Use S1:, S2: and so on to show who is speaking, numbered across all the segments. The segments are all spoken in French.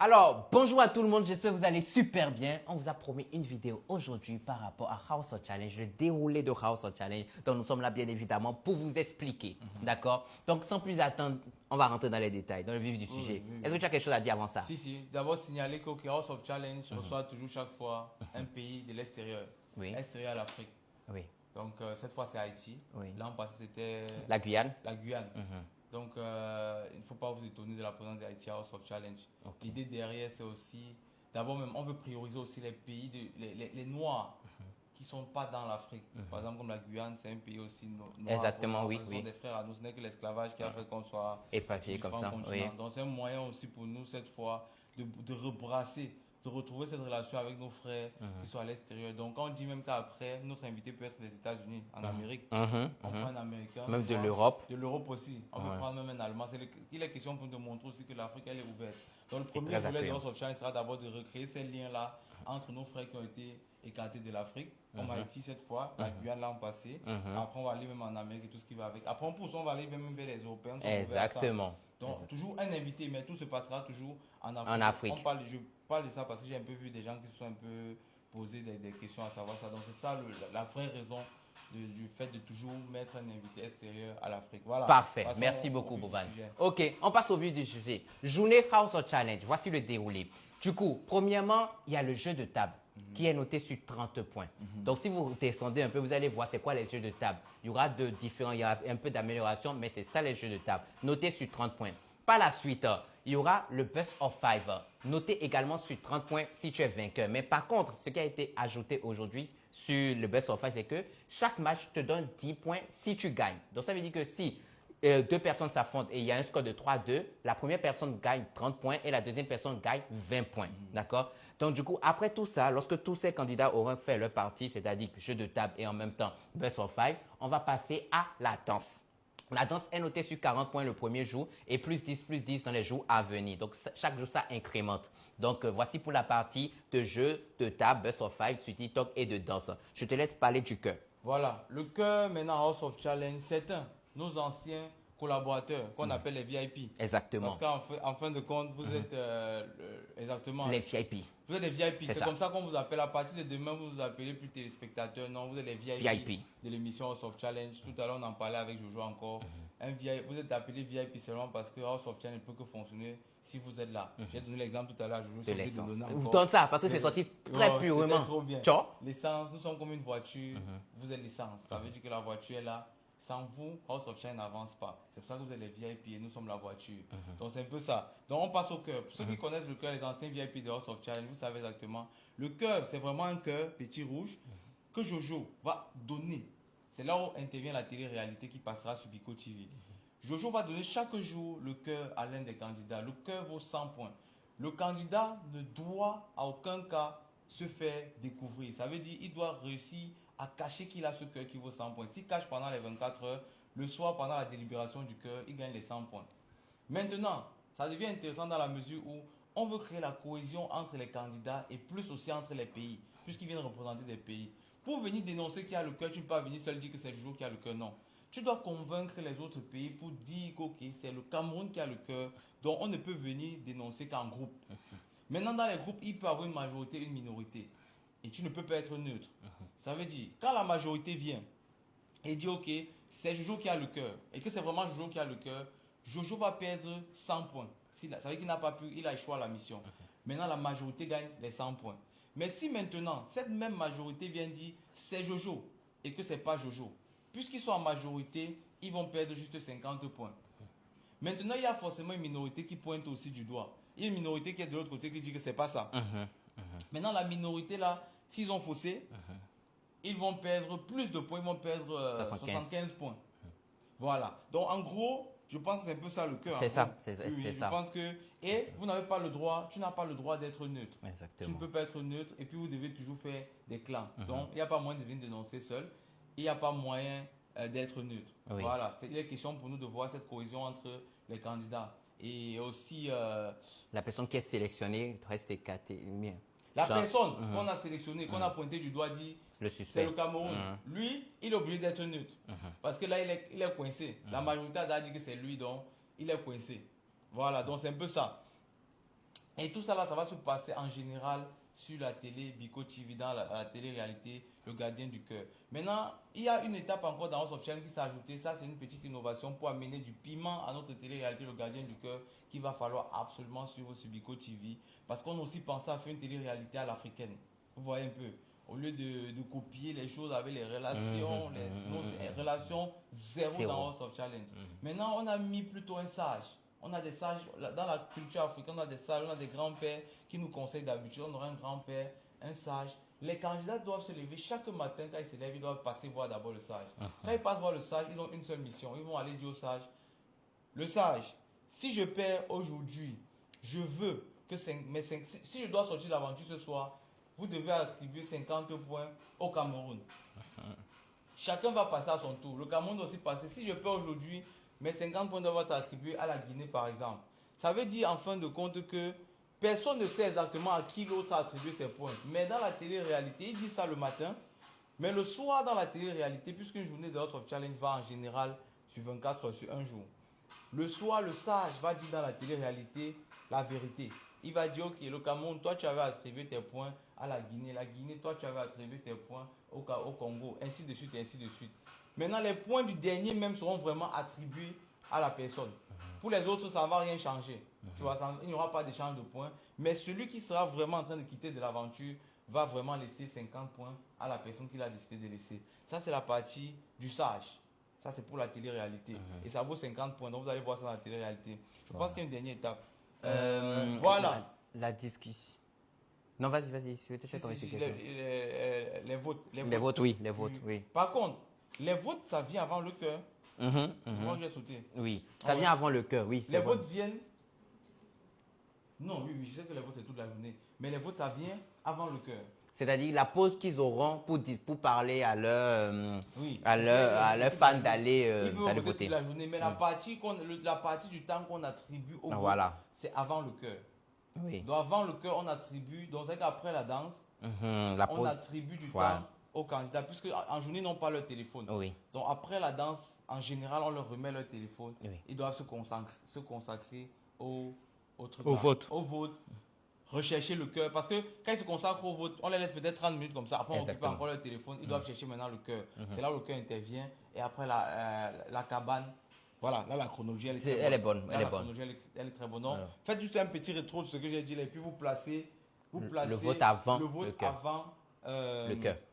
S1: Alors, bonjour à tout le monde, j'espère que vous allez super bien. On vous a promis une vidéo aujourd'hui par rapport à House of Challenge, le déroulé de House of Challenge. Donc, nous sommes là bien évidemment pour vous expliquer, d'accord? Donc, sans plus attendre, on va rentrer dans les détails, dans le vif du sujet. Est-ce que tu as quelque chose à dire avant ça?
S2: Si. D'abord, signaler que House of Challenge reçoit toujours chaque fois un pays de l'extérieur, extérieur à l'Afrique.
S1: Oui.
S2: Donc, cette fois, c'est Haïti.
S1: Oui.
S2: L'an passé, c'était
S1: La Guyane.
S2: la Guyane. Donc, il ne faut pas vous étonner de la présence d'Haïti à House of Challenge.
S1: Okay.
S2: L'idée derrière, c'est aussi, d'abord même, on veut prioriser aussi les pays, les Noirs qui ne sont pas dans l'Afrique. Par exemple, comme la Guyane, c'est un pays aussi noir.
S1: Exactement, oui.
S2: Ce sont des frères à nous, ce n'est que l'esclavage qui a fait qu'on soit
S1: éparpillés comme ça. Oui.
S2: Donc, c'est un moyen aussi pour nous, cette fois, de rebrasser, de retrouver cette relation avec nos frères qui sont à l'extérieur. Donc, on dit même qu'après, notre invité peut être des États-Unis, en Amérique. On prend un Américain.
S1: Même de l'Europe.
S2: De l'Europe aussi. On peut prendre même un Allemand. Il est question pour nous de montrer aussi que l'Afrique, elle est ouverte. Donc, le premier volet de House of Challenge sera d'abord de recréer ces liens-là entre nos frères qui ont été écartés de l'Afrique, comme Haïti cette fois, la Guyane l'an passé. Après, on va aller même en Amérique et tout ce qui va avec. Après, on va aller même vers les Européens.
S1: Exactement.
S2: Donc, toujours un invité, mais tout se passera toujours en Afrique.
S1: En Afrique.
S2: Je parle de ça parce que j'ai un peu vu des gens qui se sont un peu posé des questions à savoir ça. Donc, c'est ça la vraie raison du fait de toujours mettre un invité extérieur à l'Afrique. Voilà.
S1: Parfait. Merci beaucoup, Boban. Ok, on passe au vif du sujet. Journée House of Challenge. Voici le déroulé. Du coup, premièrement, il y a le jeu de table qui est noté sur 30 points. Donc, si vous descendez un peu, vous allez voir c'est quoi les jeux de table. Il y aura il y a un peu d'amélioration, mais c'est ça les jeux de table. Noté sur 30 points. Par la suite, il y aura le Best of 5. Noté également sur 30 points si tu es vainqueur. Mais par contre, ce qui a été ajouté aujourd'hui sur le Best of 5, c'est que chaque match te donne 10 points si tu gagnes. Donc, ça veut dire que si deux personnes s'affrontent et il y a un score de 3-2, la première personne gagne 30 points et la deuxième personne gagne 20 points. D'accord? Donc, du coup, après tout ça, lorsque tous ces candidats auront fait leur partie, c'est-à-dire jeu de table et en même temps Best of 5, on va passer à la danse. La danse est notée sur 40 points le premier jour et plus 10 dans les jours à venir. Donc, chaque jour, ça incrémente. Donc, voici pour la partie de jeu de table, Best of 5 sur TikTok et de danse. Je te laisse parler du cœur.
S2: Voilà. Le cœur, maintenant, House of Challenge, c'est nos anciens collaborateurs qu'on appelle les VIP.
S1: Exactement.
S2: Parce qu'en fin de compte, vous êtes exactement
S1: les VIP.
S2: Vous êtes les VIP. C'est comme ça qu'on vous appelle. À partir de demain, vous vous appelez plus téléspectateurs. Non, vous êtes les VIP, de l'émission House of Challenge. Tout à l'heure, on en parlait avec Jojo encore. Vous êtes appelé VIP seulement parce que House of Challenge ne peut que fonctionner si vous êtes là. J'ai donné l'exemple tout à l'heure. Jojo, c'est de donner encore.
S1: Vous donnez ça parce que c'est sorti très purement.
S2: Trop bien. L'essence, nous sommes comme une voiture. Vous êtes l'essence. Ça veut dire que la voiture est là. Sans vous, House of Challenge n'avance pas. C'est pour ça que vous êtes les VIP et nous sommes la voiture. Donc c'est un peu ça. Donc on passe au cœur. Pour ceux qui connaissent le cœur, les anciens VIP de House of Challenge, vous savez exactement. Le cœur, c'est vraiment un cœur petit rouge que Jojo va donner. C'est là où intervient la télé-réalité qui passera sur Bico TV. Jojo va donner chaque jour le cœur à l'un des candidats. Le cœur vaut 100 points. Le candidat ne doit à aucun cas se faire découvrir. Ça veut dire qu'il doit réussir à cacher qu'il a ce cœur qui vaut 100 points. S'il cache pendant les 24 heures, le soir, pendant la délibération du cœur, il gagne les 100 points. Maintenant, ça devient intéressant dans la mesure où on veut créer la cohésion entre les candidats et plus aussi entre les pays, puisqu'ils viennent représenter des pays. Pour venir dénoncer qui a le cœur, tu ne peux pas venir seul dire que c'est Jojo qui a le cœur, non. Tu dois convaincre les autres pays pour dire que c'est le Cameroun qui a le cœur, donc on ne peut venir dénoncer qu'en groupe. Maintenant, dans les groupes, il peut y avoir une majorité, une minorité. Et tu ne peux pas être neutre. Ça veut dire, quand la majorité vient et dit, ok, c'est Jojo qui a le cœur, et que c'est vraiment Jojo qui a le cœur, Jojo va perdre 100 points. Ça veut dire qu'il n'a pas pu, il a échoué à la mission. Maintenant, la majorité gagne les 100 points. Mais si maintenant, cette même majorité vient dire, c'est Jojo, et que ce n'est pas Jojo, puisqu'ils sont en majorité, ils vont perdre juste 50 points. Maintenant, il y a forcément une minorité qui pointe aussi du doigt. Il y a une minorité qui est de l'autre côté qui dit que ce n'est pas ça. Maintenant, la minorité là, s'ils ont faussé, ils vont perdre plus de points, ils vont perdre 75 points. Voilà. Donc, en gros, je pense que c'est un peu ça le cœur.
S1: C'est ça, c'est
S2: ça.
S1: Je
S2: pense que, et vous n'avez pas le droit, tu n'as pas le droit d'être neutre.
S1: Exactement.
S2: Tu ne peux pas être neutre et puis vous devez toujours faire des clans. Donc, il n'y a pas moyen de venir dénoncer seul. Il n'y a pas moyen d'être neutre.
S1: Oui.
S2: Voilà. Il est question pour nous de voir cette cohésion entre les candidats. Et aussi...
S1: la personne qui est sélectionnée reste écartée.
S2: La personne qu'on a sélectionnée, qu'on a pointé du doigt, dit c'est le Cameroun. Lui, il est obligé d'être neutre. Parce que là, il est coincé. La majorité a dit que c'est lui, donc il est coincé. Voilà, donc c'est un peu ça. Et tout ça là, ça va se passer en général sur la télé Biko TV, dans la télé-réalité, le gardien du cœur. Maintenant, il y a une étape encore dans House of Challenge qui s'est ajoutée. Ça, c'est une petite innovation pour amener du piment à notre télé-réalité, le gardien du cœur, qu'il va falloir absolument suivre sur Biko TV. Parce qu'on a aussi pensé à faire une télé-réalité à l'africaine. Vous voyez un peu. Au lieu de copier les choses avec les relations, non, c'est relations zéro dans House of Challenge. Maintenant, on a mis plutôt un sage. On a des sages, dans la culture africaine, on a des sages, on a des grands-pères qui nous conseillent d'habitude. On aura un grand-père, un sage. Les candidats doivent se lever chaque matin, quand ils se lèvent, ils doivent passer voir d'abord le sage. Quand ils passent voir le sage, ils ont une seule mission. Ils vont aller dire au sage, le sage, si je perds aujourd'hui, je veux que si je dois sortir de l'aventure ce soir, vous devez attribuer 50 points au Cameroun. Chacun va passer à son tour. Le Cameroun doit aussi passer. Si je perds aujourd'hui, mes 50 points doivent être attribués à la Guinée, par exemple. Ça veut dire en fin de compte que personne ne sait exactement à qui l'autre a attribué ses points. Mais dans la télé-réalité, il dit ça le matin. Mais le soir, dans la télé-réalité, puisqu'une journée de House of Challenge va en général sur 24 heures, sur un jour. Le soir, le sage va dire dans la télé-réalité la vérité. Il va dire, ok, le Cameroun, toi tu avais attribué tes points à la Guinée. La Guinée, toi tu avais attribué tes points au Congo, ainsi de suite, ainsi de suite. Maintenant, les points du dernier même seront vraiment attribués à la personne. Pour les autres, ça ne va rien changer. Tu vois, il n'y aura pas d'échange de points. Mais celui qui sera vraiment en train de quitter de l'aventure va vraiment laisser 50 points à la personne qu'il a décidé de laisser. Ça, c'est la partie du sage. Ça, c'est pour la télé-réalité. Et ça vaut 50 points. Donc, vous allez voir ça dans la télé-réalité. Je pense qu'il y a une dernière étape. Voilà.
S1: La discussion. Non, vas-y.
S2: Les votes.
S1: Les votes, oui.
S2: Par contre, les votes, ça vient avant le cœur. Moi, je vais sauter.
S1: Oui, ça vient avant le cœur, oui.
S2: Les votes viennent. Non, oui, je sais que les votes, c'est toute la journée. Mais les votes, ça vient avant le cœur.
S1: C'est-à-dire la pause qu'ils auront pour parler à leurs fans d'aller voter.
S2: Toute la journée, mais la partie du temps qu'on attribue au vote, c'est avant le cœur.
S1: Oui.
S2: Donc avant le cœur, on attribue, donc c'est qu'après la danse, on attribue du temps aux candidats, puisque en journée, ils n'ont pas leur téléphone.
S1: Oui.
S2: Donc après la danse, en général, on leur remet leur téléphone.
S1: Oui.
S2: Ils doivent se consacrer au
S1: vote.
S2: Au vote. Rechercher le cœur. Parce que quand ils se consacrent au vote, on les laisse peut-être 30 minutes comme ça. Après, on occupe encore leur téléphone. Ils doivent chercher maintenant le cœur. C'est là où le cœur intervient. Et après, la cabane. Voilà, là, la chronologie, elle est bonne. Elle est très bonne. Donc, faites juste un petit rétro sur ce que j'ai dit là. Et puis, vous placez
S1: le vote avant
S2: le cœur.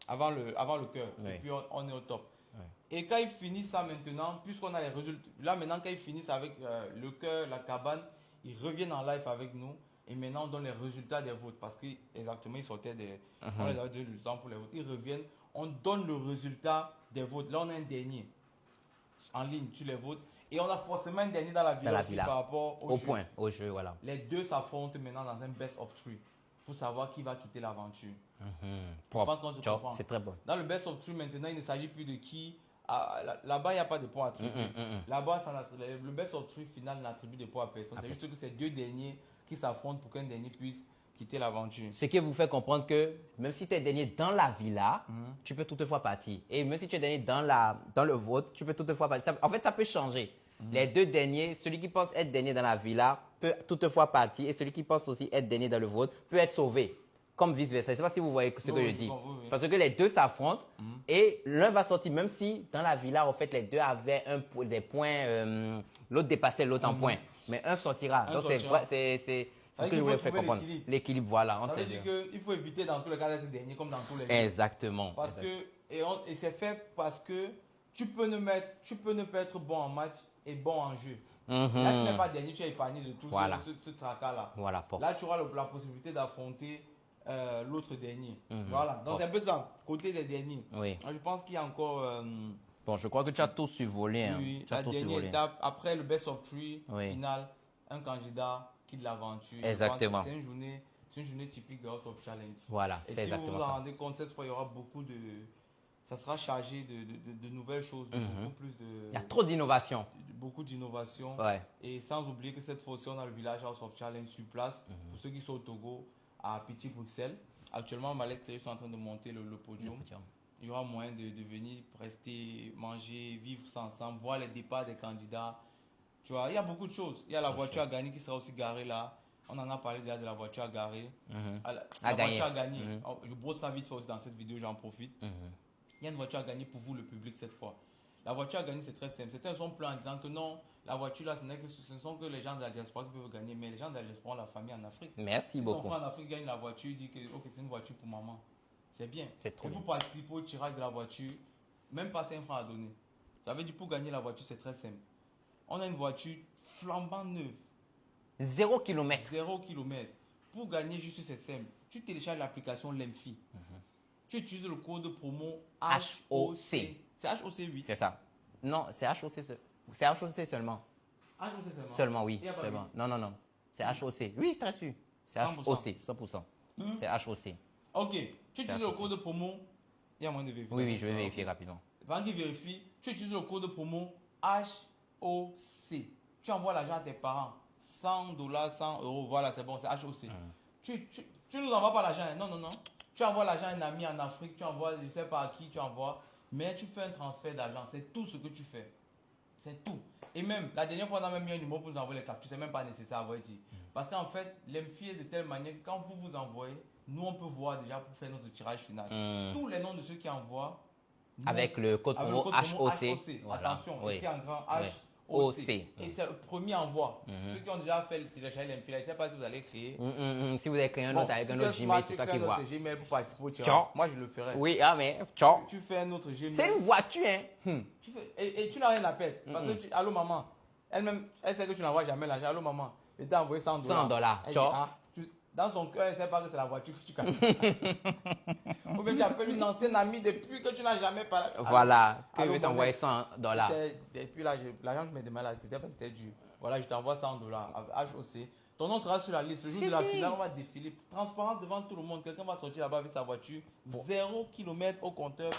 S2: Avant le cœur. Oui. Et puis, on est au top. Oui. Et quand ils finissent ça maintenant, puisqu'on a les résultats, là maintenant quand ils finissent avec le cœur, la cabane, ils reviennent en live avec nous et maintenant on donne les résultats des votes parce qu'exactement ils sortaient on les avait donné du temps pour les votes. Ils reviennent, on donne le résultat des votes. Là on a un dernier en ligne sur les votes et on a forcément un dernier dans la villa aussi par rapport
S1: au jeu, voilà.
S2: Les deux s'affrontent maintenant dans un best of three pour savoir qui va quitter l'aventure.
S1: C'est très bon.
S2: Dans le best of three maintenant, il ne s'agit plus de qui. Là-bas, il n'y a pas de points attribués. Là-bas, le best of three final n'attribue de points à personne. C'est juste que c'est deux derniers qui s'affrontent pour qu'un dernier puisse quitter l'aventure.
S1: Ce qui vous fait comprendre que même si tu es dernier dans la villa, tu peux toutefois partir. Et même si tu es dernier dans le vote, tu peux toutefois partir. En fait, ça peut changer. Les deux derniers, celui qui pense être dernier dans la villa peut toutefois partir et celui qui pense aussi être dernier dans le vote peut être sauvé. Comme vice-versa. Je ne sais pas si vous voyez ce que je dis. Oui. Parce que les deux s'affrontent et l'un va sortir, même si dans la villa, en fait, les deux avaient des points, l'autre dépassait l'autre en points. Mais un sortira. Donc, c'est ce que je voulais faire comprendre. L'équilibre, voilà.
S2: Ça veut dire qu'il faut éviter dans tous les cas d'être dernier, comme dans tous les
S1: cas. Exactement.
S2: Et c'est fait parce que tu peux ne pas être bon en match et bon en jeu. Là, tu n'es pas dernier, tu es épargné de tout ce tracas-là.
S1: Voilà,
S2: là, tu auras la possibilité d'affronter l'autre dernier. Voilà, donc c'est un peu ça, côté des derniers.
S1: Oui.
S2: Je pense qu'il y a encore...
S1: bon, je crois que tu as tout survolé.
S2: Oui, la dernière étape, après le best of three final, un candidat quitte l'aventure.
S1: Exactement.
S2: C'est une journée typique de House of Challenge.
S1: Voilà,
S2: c'est exactement ça. Et si vous vous en rendez compte, cette fois, il y aura beaucoup de... Ça sera chargé de nouvelles choses, beaucoup plus de...
S1: Il y a trop d'innovation.
S2: Beaucoup d'innovation.
S1: Ouais.
S2: Et sans oublier que cette fois-ci, on a le village House of Challenge sur place. Pour ceux qui sont au Togo, à Petit Bruxelles. Actuellement, Malek Thierry sont en train de monter le podium. Il y aura moyen de venir rester, manger, vivre ça ensemble, voir les départs des candidats. Tu vois, il y a beaucoup de choses. Il y a la voiture à gagner qui sera aussi garée là. On en a parlé déjà de la voiture à garer.
S1: À gagner.
S2: Voiture à gagner. Je brosse ça vite fait aussi dans cette vidéo, j'en profite. Il y a une voiture à gagner pour vous, le public, cette fois. La voiture à gagner, c'est très simple. Certains sont pleins en disant que non, la voiture là, ce ne sont que les gens de la diaspora qui peuvent gagner. Mais les gens de la diaspora ont la famille en Afrique.
S1: Merci beaucoup.
S2: Ton frère en Afrique gagne la voiture, il dit que ok, c'est une voiture pour maman. C'est bien.
S1: C'est trop
S2: et
S1: bien.
S2: pour participer au tirage de la voiture, même pas 5 francs à donner. Ça veut dire pour gagner la voiture, c'est très simple. On a une voiture flambant neuve.
S1: 0 km.
S2: 0 km. Pour gagner, juste c'est simple. Tu télécharges l'application Lemfi. Tu utilises le code promo HOC. C'est HOC 8.
S1: C'est ça. Non, c'est HOC. C'est HOC seulement.
S2: HOC seulement.
S1: Seulement, oui.
S2: Il y a pas
S1: Seulement. Non. C'est HOC. Oui, très sûr. C'est
S2: 100%.
S1: HOC, 100%. C'est HOC.
S2: Ok. Tu utilises le
S1: HOC.
S2: code promo. Il y a moyen de vérifier.
S1: Oui, je vais vérifier rapidement.
S2: Pendant qu'il vérifie, tu utilises le code promo HOC. Tu envoies l'argent à tes parents. 100 $, 100 €. Voilà, c'est bon, c'est HOC. Tu nous envoies pas l'argent. Non. Tu envoies l'argent à un ami en Afrique. Tu envoies, je ne sais pas à qui tu envoies. Mais tu fais un transfert d'argent. C'est tout ce que tu fais. C'est tout. Et même, la dernière fois, on a même mis un numéro pour nous envoyer les captures. C'est même pas nécessaire à vrai dire. Parce qu'en fait, l'Emfi est de telle manière que quand vous envoyez, nous, on peut voir déjà pour faire notre tirage final. Tous les noms de ceux qui envoient.
S1: Avec le code promo HOC. Voilà.
S2: Attention,
S1: Oui.
S2: écrit en grand
S1: Oui.
S2: HOC.
S1: OC.
S2: Et c'est le premier envoi. Ceux qui ont déjà fait le téléchargement l'Emfi, je ne sais pas si vous allez créer.
S1: Si vous avez créé un autre avec un autre Gmail, c'est toi qui vois.
S2: Gmail pour participer au tirage.
S1: Ciao.
S2: Moi, je le ferai.
S1: Oui, mais ciao.
S2: Tu fais un autre Gmail.
S1: C'est une voiture, hein.
S2: Tu fais, et tu n'as rien à perdre. Parce que, allô maman, elle-même, elle sait que tu n'envoies jamais l'argent. Allô maman, elle t'a envoyé 100 $.
S1: 100 $.
S2: Elle dit,
S1: Ciao.
S2: dans son cœur, elle ne sait pas que c'est la voiture que tu gagnes. Ou bien tu appelles une ancienne amie depuis que tu n'as jamais parlé.
S1: Voilà, que je
S2: allô,
S1: vais t'envoyer 100 $.
S2: Et puis là, l'argent que je me demande là, c'était parce que c'était dur. Voilà, je t'envoie 100 $ avec HOC. Ton nom sera sur la liste. Le jour de la finale, on va défiler. Transparence devant tout le monde. Quelqu'un va sortir là-bas avec sa voiture. 0 km au compteur.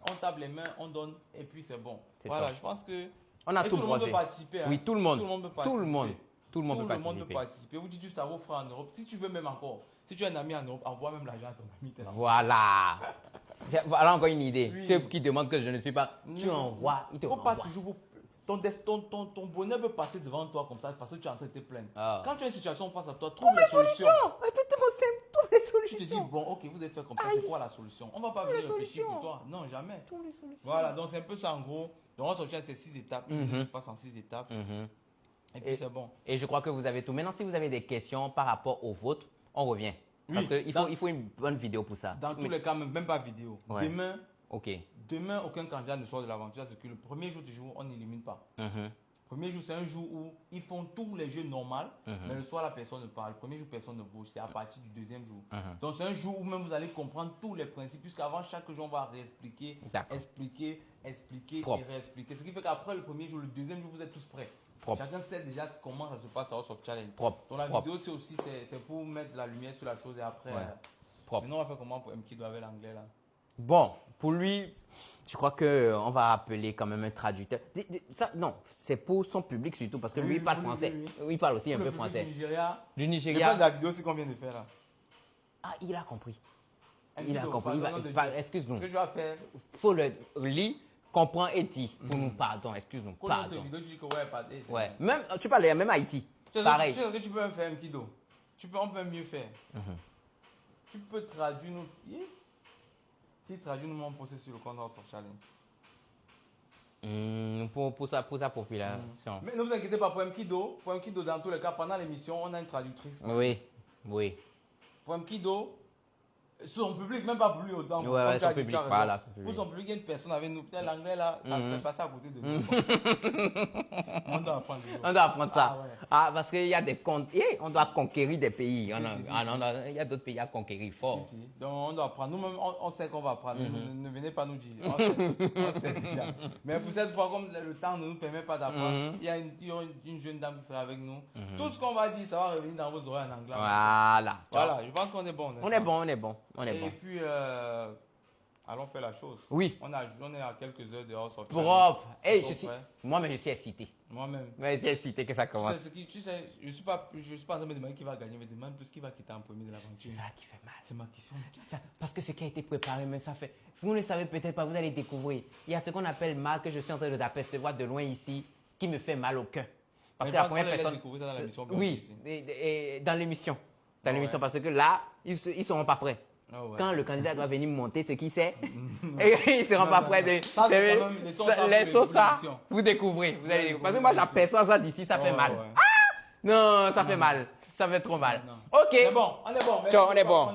S2: On tape les mains, on donne et puis c'est bon. Voilà, je pense que.
S1: On a
S2: et
S1: tout
S2: le monde
S1: brossé.
S2: peut participer.
S1: Oui, tout le monde.
S2: Tout le monde peut
S1: Tout
S2: participer.
S1: le monde. Tout le monde peut
S2: Tout le monde peut
S1: participer.
S2: participer. Vous dites juste à vos frères en Europe. Si tu veux même encore, si tu as un ami en Europe, envoie même l'argent à ton ami.
S1: Voilà. Voilà encore une idée.
S2: Oui.
S1: Ceux qui demandent que je ne suis pas, tu envoies, il te
S2: faut pas
S1: renvoie.
S2: toujours ton bonheur peut passer devant toi comme ça parce que tu es en train de te plaindre.
S1: Ah.
S2: Quand tu as une situation face à toi, trouve les solutions.
S1: C'est trop simple, toutes les
S2: Tu te dis,
S1: solutions.
S2: bon, ok, vous avez fait comme ça, c'est quoi la solution? On va pas venir réfléchir pour toi. Non, jamais.
S1: Toutes les solutions.
S2: Voilà, donc c'est un peu ça en gros. Donc on se retient ces 6 étapes. Je passe en 6 étapes. Et puis c'est bon.
S1: Et je crois que vous avez tout. Maintenant, si vous avez des questions par rapport au vôtre, on revient. Parce
S2: Oui,
S1: qu'il faut une bonne vidéo pour ça.
S2: Dans tous les cas, même pas vidéo.
S1: Ouais.
S2: Demain,
S1: Ok.
S2: aucun candidat ne sort de l'aventure. C'est que le premier jour du jour, on n'élimine pas.
S1: Mhm.
S2: Premier jour, c'est un jour où ils font tous les jeux normaux, mais le soir, la personne ne parle. Le premier jour, personne ne bouge. C'est à partir du deuxième jour. Donc, c'est un jour où même vous allez comprendre tous les principes, puisqu'avant, chaque jour, on va réexpliquer,
S1: D'accord.
S2: expliquer
S1: Propre.
S2: et réexpliquer. Ce qui fait qu'après le premier jour, le deuxième jour, vous êtes tous prêts.
S1: Propre.
S2: Chacun sait déjà comment ça se passe à House of Challenge.
S1: Propre.
S2: Donc, la
S1: Propre.
S2: vidéo, c'est aussi c'est pour mettre la lumière sur la chose et après.
S1: Ouais. Propre.
S2: Maintenant, on va faire comment pour Mkido avec l'anglais là?
S1: Bon, pour lui, je crois qu'on va appeler quand même un traducteur. Ça, non, c'est pour son public surtout, parce que lui, il parle français.
S2: oui.
S1: Il parle aussi un
S2: Pour
S1: peu
S2: le public
S1: français.
S2: du Nigeria.
S1: Du
S2: Il
S1: Nigeria.
S2: de la vidéo, c'est qu'on vient de faire là.
S1: Ah, il a compris.
S2: Mkido,
S1: Il a compris.
S2: pardon de Dieu.
S1: Excuse-nous.
S2: Ce que je vais faire.
S1: Il faut le lire, comprendre et dire. Pour nous, pardon, excuse-nous.
S2: Quand notre
S1: Pardon.
S2: vidéo, tu dis que ouais, pardon.
S1: Ouais. Même, tu parles même Haïti.
S2: Tu sais
S1: Pareil.
S2: ce que tu peux même faire, Mkido? On peut mieux faire. Tu peux traduire nous. Si traduire nous, on poste sur le compte House of Challenge.
S1: Pour sa population.
S2: Mais ne vous inquiétez pas, pour Mkido, dans tous les cas, pendant l'émission, on a une traductrice.
S1: Oui, oui.
S2: Pour Mkido, son public, même pas pour lui autant.
S1: Ouais, ouais, son public, voilà, son public.
S2: Pour son public, il y a une personne avec nous. Peut-être l'anglais là, ça ne fait pas ça à côté de nous. On doit apprendre.
S1: On doit apprendre ça.
S2: Ah, ouais.
S1: Ah, parce qu'il y a des comptes. On doit conquérir des pays.
S2: Si.
S1: Il y a d'autres pays à conquérir fort.
S2: Si. Donc on doit apprendre. Nous-mêmes, on sait qu'on va apprendre. Ne venez pas nous dire. On sait déjà. Mais pour cette fois, comme le temps ne nous permet pas d'apprendre, il y a une jeune dame qui sera avec nous. Tout ce qu'on va dire, ça va revenir dans vos oreilles en anglais.
S1: Voilà.
S2: Voilà, je pense qu'on est bon.
S1: On est bon, on est bon. On est
S2: Et
S1: bon.
S2: puis, allons faire la chose.
S1: Oui.
S2: On est à quelques heures de House of Challenge.
S1: Propre. Hey,
S2: Ils sont prêts.
S1: Moi-même, je suis excité.
S2: Moi-même.
S1: Mais je suis excité que ça commence.
S2: Tu sais, je ne suis pas en train de me demander qui va gagner, mais demande plus qui va quitter en premier de l'aventure.
S1: C'est ça qui fait mal.
S2: C'est ma question.
S1: Parce que ce qui a été préparé, mais ça fait. Vous ne savez peut-être pas, vous allez découvrir. Il y a ce qu'on appelle mal que je suis en train d'apercevoir de loin ici, ce qui me fait mal au cœur. Parce
S2: Mais
S1: que la
S2: on
S1: première
S2: les laisse
S1: personne...
S2: découvrir ça dans l'émission.
S1: Oui,
S2: aussi.
S1: et dans l'émission. Dans
S2: Ah
S1: l'émission,
S2: ouais.
S1: parce que là, ils ne seront pas prêts.
S2: Ah ouais.
S1: Quand le candidat doit venir monter ce qu'il sait, et ils ne seront pas prêts de...
S2: Ça, c'est quand même les sons, ça,
S1: les
S2: pour
S1: sons, ça,
S2: l'émission.
S1: vous découvrez. Vous allez
S2: Ouais,
S1: découvrir. Parce que moi, j'aperçois ça d'ici, ça fait
S2: Ouais,
S1: mal.
S2: ouais.
S1: Non, ça fait mal. Ça fait trop mal.
S2: Non.
S1: Ok.
S2: On est bon, on est bon.
S1: Ciao, on est bon.